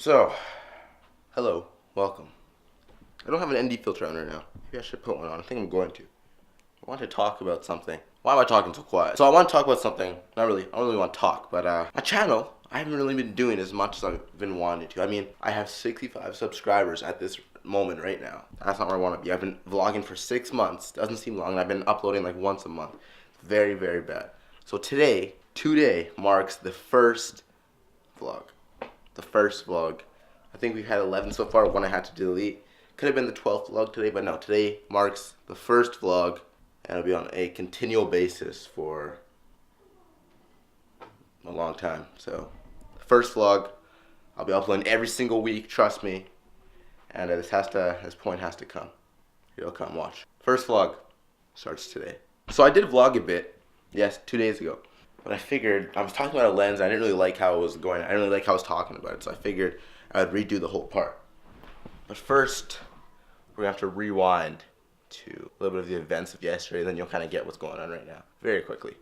So, hello, welcome. I don't have an ND filter on right now. Maybe I should put one on. I think I'm going to. I want to talk about something. Why am I talking so quiet? So I want to talk about something. Not really. I don't really want to talk, but my channel, I haven't really been doing as much as I've been wanting to. I mean, I have 65 subscribers at this moment right now. That's not where I want to be. I've been vlogging for 6 months. Doesn't seem long, and I've been uploading like once a month. Very, very bad. So today marks the first vlog. The first vlog. I think we've had 11 so far, one I had to delete. Could have been the 12th vlog today, but no, today marks the first vlog, and it'll be on a continual basis for a long time. So, first vlog, I'll be uploading every single week, trust me, and this point has to come. It'll come, watch. First vlog starts today. So I did vlog a bit, yes, 2 days ago. But I figured, I was talking about a lens, I didn't really like how it was going, I didn't really like how I was talking about it, so I figured I would redo the whole part. But first, we're going to have to rewind to a little bit of the events of yesterday, and then you'll kind of get what's going on right now, very quickly.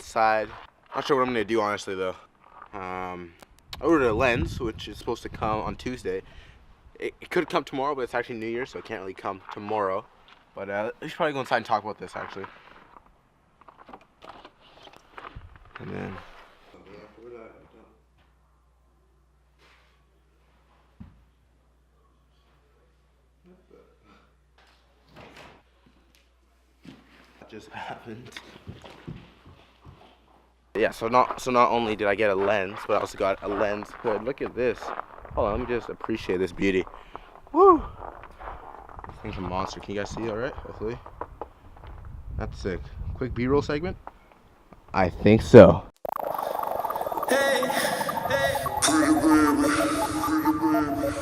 Side. Not sure what I'm gonna do honestly though. I ordered a lens which is supposed to come on Tuesday. It could come tomorrow, but it's actually New Year's, so it can't really come tomorrow. But we should probably go inside and talk about this actually. And then that just happened. Yeah, so not only did I get a lens, but I also got a lens hood. Look at this. Hold on, let me just appreciate this beauty. Woo! This thing's a monster. Can you guys see alright? Hopefully. That's sick. Quick B-roll segment? I think so. Hey, hey. Pretty baby, pretty baby.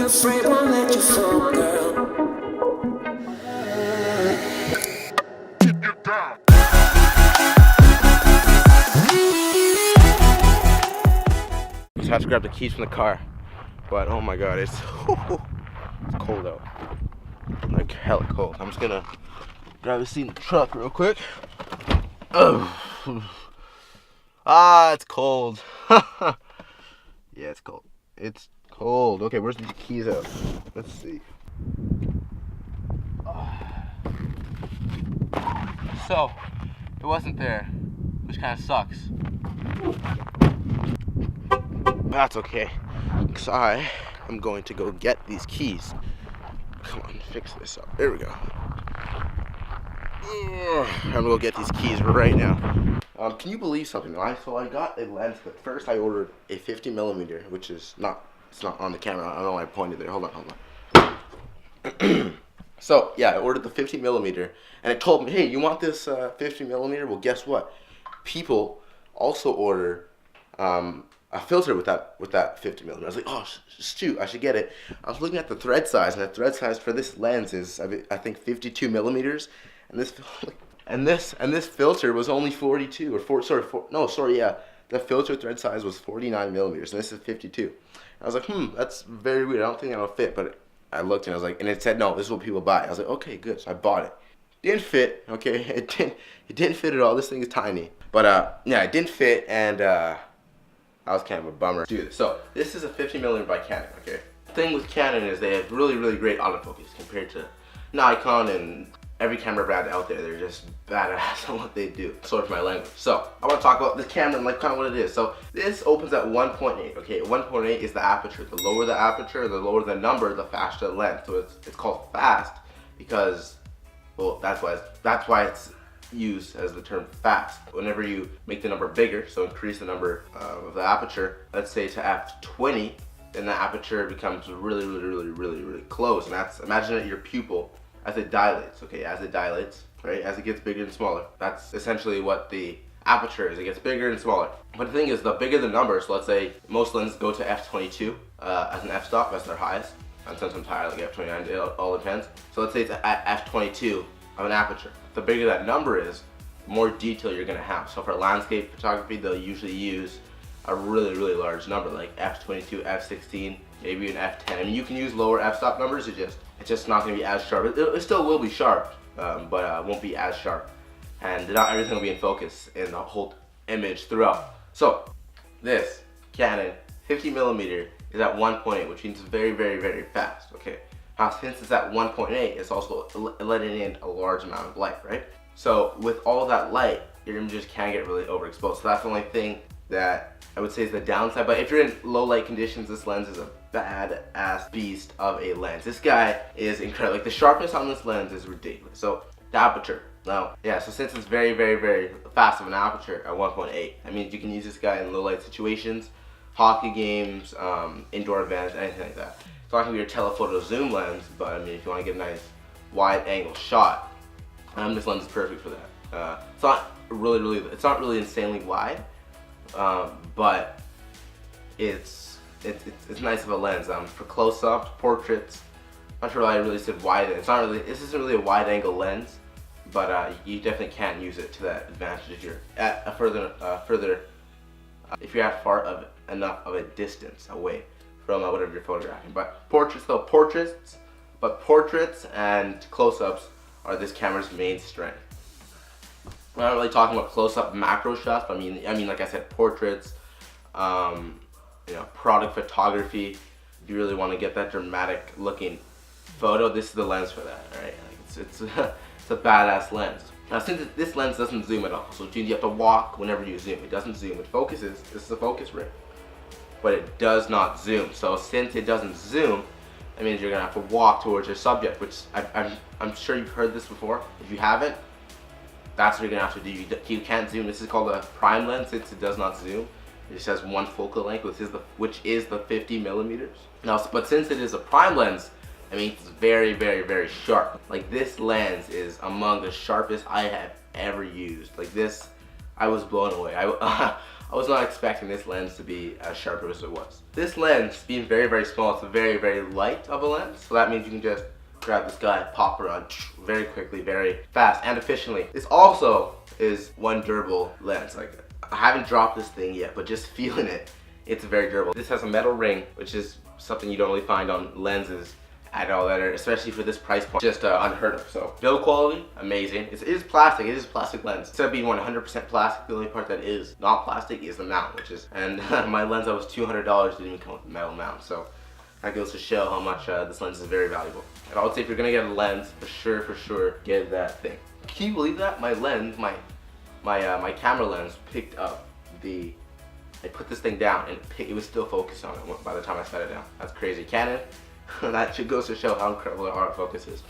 afraid, won't let you fall, girl. So I have to grab the keys from the car, but oh my god, it's cold out, like hella cold. I'm just gonna grab a seat in the truck real quick. It's cold. Yeah, it's cold. It's cold. Okay, where's the keys at? Let's see. So, it wasn't there, which kind of sucks. That's okay, because I am going to go get these keys. Come on, fix this up. There we go. I'm gonna go get these keys right now. Can you believe something? So I got a lens, but first I ordered a 50mm, which is not, it's not on the camera. I don't know why I pointed there. Hold on. So yeah, I ordered the 50mm, and it told me, hey, you want this 50mm? Well, guess what? People also order a filter with that 50mm. I was like, oh shoot, I should get it. I was looking at the thread size, and the thread size for this lens is I think 52mm, and this filter was only 42 or the filter thread size was 49mm, and this is 52. I was like, that's very weird. I don't think that'll fit, but I looked and I was like, and it said no, this is what people buy. I was like, okay, good. So I bought it. Didn't fit. Okay, it didn't fit at all. This thing is tiny, but yeah, it didn't fit, and that was kind of a bummer. Do this. So this is a 50mm by Canon. Okay. The thing with Canon is they have really, really great autofocus compared to Nikon and every camera brand out there. They're just badass on what they do. Sorry for my language. So I want to talk about this camera and like kind of what it is. So this opens at 1.8. Okay, 1.8 is the aperture. The lower the aperture, the lower the number, the faster the lens. So it's called fast because, well, that's why it's used as the term fast. Whenever you make the number bigger, so increase the number of the aperture, let's say to f20, then the aperture becomes really, really, really, really, really close. And that's, imagine that your pupil as it dilates, okay, as it dilates, right, as it gets bigger and smaller. That's essentially what the aperture is. It gets bigger and smaller. But the thing is, the bigger the number, so let's say most lenses go to f22 as an f-stop, that's their highest. And sometimes higher, like f29, it all depends. So let's say it's at f22 of an aperture. The bigger that number is, the more detail you're gonna have. So for landscape photography, they'll usually use a really, really large number, like f22, f16, maybe an f10. I mean, you can use lower f-stop numbers, it's just not gonna be as sharp. It still will be sharp, but it won't be as sharp. And not everything will be in focus in the whole image throughout. So this Canon 50mm is at 1.8, which means it's very, very, very fast, okay? Now, since it's at 1.8, it's also letting in a large amount of light, right? So with all that light, your images can get really overexposed. So that's the only thing that I would say is the downside. But if you're in low light conditions, this lens is a badass beast of a lens. This guy is incredible. Like, the sharpness on this lens is ridiculous. So the aperture. Now, yeah, so since it's very, very, very fast of an aperture at 1.8, I mean, you can use this guy in low light situations, hockey games, indoor events, anything like that. It's not gonna be your telephoto zoom lens, but I mean, if you want to get a nice wide angle shot, this lens is perfect for that. It's not really insanely wide, but it's nice of a lens. For close-ups, portraits, I'm not sure why I really said wide. This isn't really a wide angle lens, but you definitely can use it to that advantage if you're at a if you're at far enough of a distance away from whatever you're photographing. But portraits and close-ups are this camera's main strength. We're not really talking about close-up macro shots, but I mean, like I said, portraits, product photography. If you really want to get that dramatic looking photo, this is the lens for that, right? Like it's a badass lens. Now, since this lens doesn't zoom at all, so you have to walk whenever you zoom. It doesn't zoom. It focuses. This is a focus ring, but it does not zoom. So since it doesn't zoom, that means you're gonna have to walk towards your subject, which I'm sure you've heard this before. If you haven't, that's what you're gonna have to do. You can't zoom. This is called a prime lens since it does not zoom. It just has one focal length, which is the 50mm. Now, but since it is a prime lens, I mean, it's very, very, very sharp. Like, this lens is among the sharpest I have ever used. Like this, I was blown away. I was not expecting this lens to be as sharp as it was. This lens, being very, very small, it's a very, very light of a lens. So that means you can just grab this guy, pop around very quickly, very fast and efficiently. This also is one durable lens. Like, I haven't dropped this thing yet, but just feeling it, it's very durable. This has a metal ring, which is something you don't really find on lenses at all, that are, especially for this price point, just unheard of. So build quality, amazing. It is plastic. It is a plastic lens. Instead of being 100% plastic, the only part that is not plastic is the mount, which is, and my lens that was $200 didn't even come with a metal mount. So that goes to show how much this lens is very valuable. And I would say if you're gonna get a lens, for sure, get that thing. Can you believe that? My lens, my camera lens picked up the, I put this thing down and it was still focused on it by the time I set it down. That's crazy. Canon, that should goes to show how incredible the autofocus is.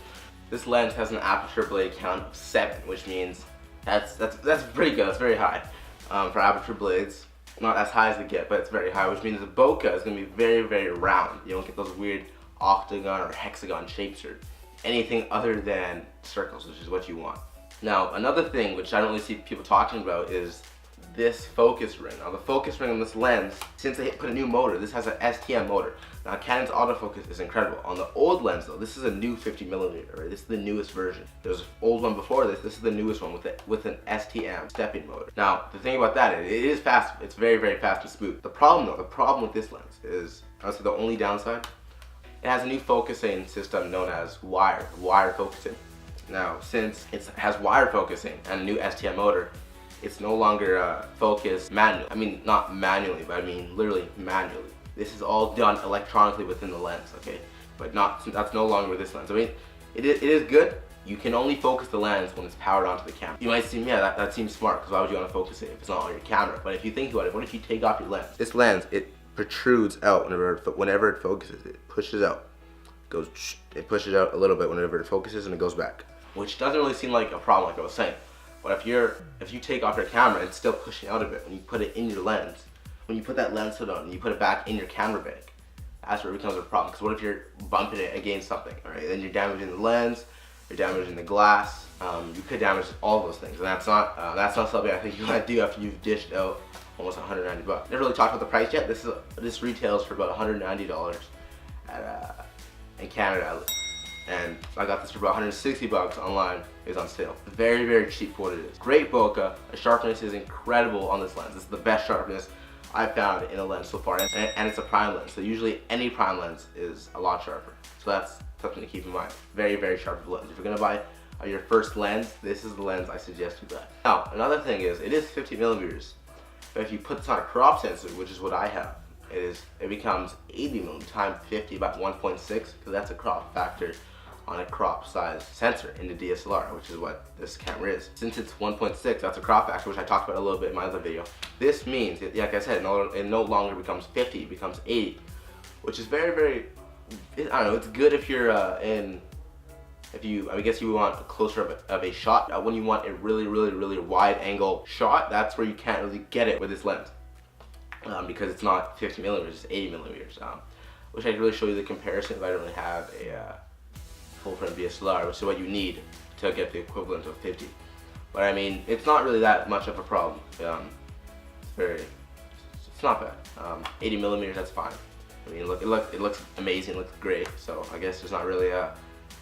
This lens has an aperture blade count of 7, which means that's pretty good. That's very high for aperture blades. Not as high as they get, but it's very high, which means the bokeh is going to be very, very round. You don't get those weird octagon or hexagon shapes or anything other than circles, which is what you want. Now, another thing which I don't really see people talking about is this focus ring. Now, the focus ring on this lens, since they put a new motor, this has an STM motor. Now, Canon's autofocus is incredible. On the old lens, though, this is a new 50mm, right? This is the newest version. There was an old one before this. This is the newest one with an STM stepping motor. Now, the thing about that, it is fast. It's very, very fast and smooth. The problem with this lens is, honestly, the only downside, it has a new focusing system known as wire focusing. Now, since it has wire focusing and a new STM motor, it's no longer focused manually. I mean, not manually, but I mean literally manually. This is all done electronically within the lens, okay? But that's no longer with this lens. I mean, it is good. You can only focus the lens when it's powered onto the camera. You might seem, yeah, that seems smart, because why would you want to focus it if it's not on your camera? But if you think about it, what if you take off your lens? This lens, it protrudes out whenever it focuses. It pushes out. It pushes out a little bit whenever it focuses, and it goes back. Which doesn't really seem like a problem, like I was saying. But if you take off your camera, it's still pushing out a bit when you put it in your lens. When you put that lens hood on and you put it back in your camera bag, that's where it becomes a problem. Because what if you're bumping it against something, all right? Then you're damaging the lens, you're damaging the glass. You could damage all those things, and that's not something I think you want to do after you've dished out almost $190 bucks. Never really talked about the price yet. This retails for about $190 in Canada. And I got this for about 160 bucks online. It's on sale. Very, very cheap for what it is. Great bokeh. The sharpness is incredible on this lens. This is the best sharpness I've found in a lens so far. And it's a prime lens. So usually any prime lens is a lot sharper. So that's something to keep in mind. Very, very sharp lens. If you're gonna buy your first lens, this is the lens I suggest you buy. Now, another thing is, it is 50mm. But if you put this on a crop sensor, which is what I have, it becomes 80mm times 50 by 1.6, because that's a crop factor on a crop size sensor in the DSLR, which is what this camera is. Since it's 1.6, that's a crop factor, which I talked about a little bit in my other video. This means, like I said, it no longer becomes 50, it becomes 80, which is very, very, I don't know, it's good if you're I guess you want a closer of a shot. When you want a really, really, really wide angle shot, that's where you can't really get it with this lens. Because it's not 50mm, it's 80mm. Wish I could really show you the comparison, but I don't really have a full frame DSLR, which is what you need to get the equivalent of 50. But I mean, it's not really that much of a problem. It's not bad. 80mm, that's fine. I mean, look, it looks amazing, it looks great. So I guess there's not really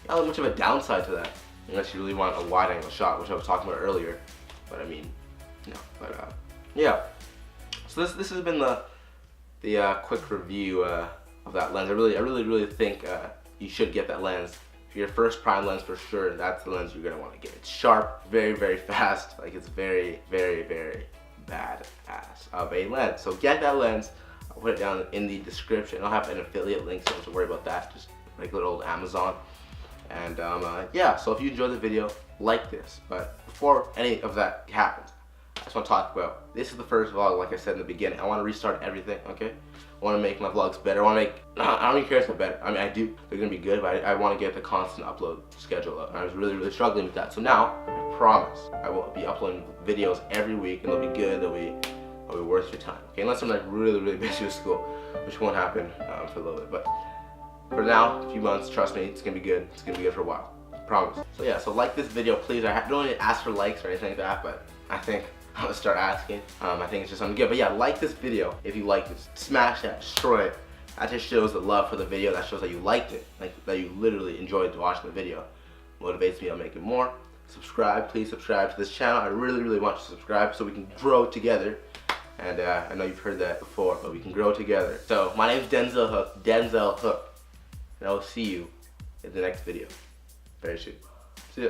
not much of a downside to that, unless you really want a wide angle shot, which I was talking about earlier. But I mean, no. But yeah. So this has been the quick review of that lens. I really think you should get that lens. For your first prime lens, for sure, that's the lens you're gonna want to get. It's sharp, very, very fast. Like, it's very, very, very badass of a lens. So get that lens. I'll put it down in the description. I'll have an affiliate link, so don't have to worry about that. Just like little old Amazon. And yeah, so if you enjoyed the video, like this. But before any of that happens, I just want to talk about, this is the first vlog, like I said in the beginning. I want to restart everything, okay? I want to make my vlogs better. I don't even care if they're better. I mean, I do. They're going to be good, but I want to get the constant upload schedule up. And I was really, really struggling with that. So now, I promise, I will be uploading videos every week, and they'll be good. They'll be worth your time. Okay, unless I'm like really, really busy with school, which won't happen for a little bit. But for now, a few months, trust me, it's going to be good. It's going to be good for a while. I promise. So yeah, so like this video, please. I don't really ask for likes or anything like that, but I think I'm gonna start asking. I think it's just something good. But yeah, like this video if you liked it. Smash that, destroy it. That just shows the love for the video. That shows that you liked it, like that you literally enjoyed watching the video. Motivates me on making more. Subscribe, please subscribe to this channel. I really want you to subscribe so we can grow together. And I know you've heard that before, but we can grow together. So my name is Denzel Hook, and I will see you in the next video very soon. See ya.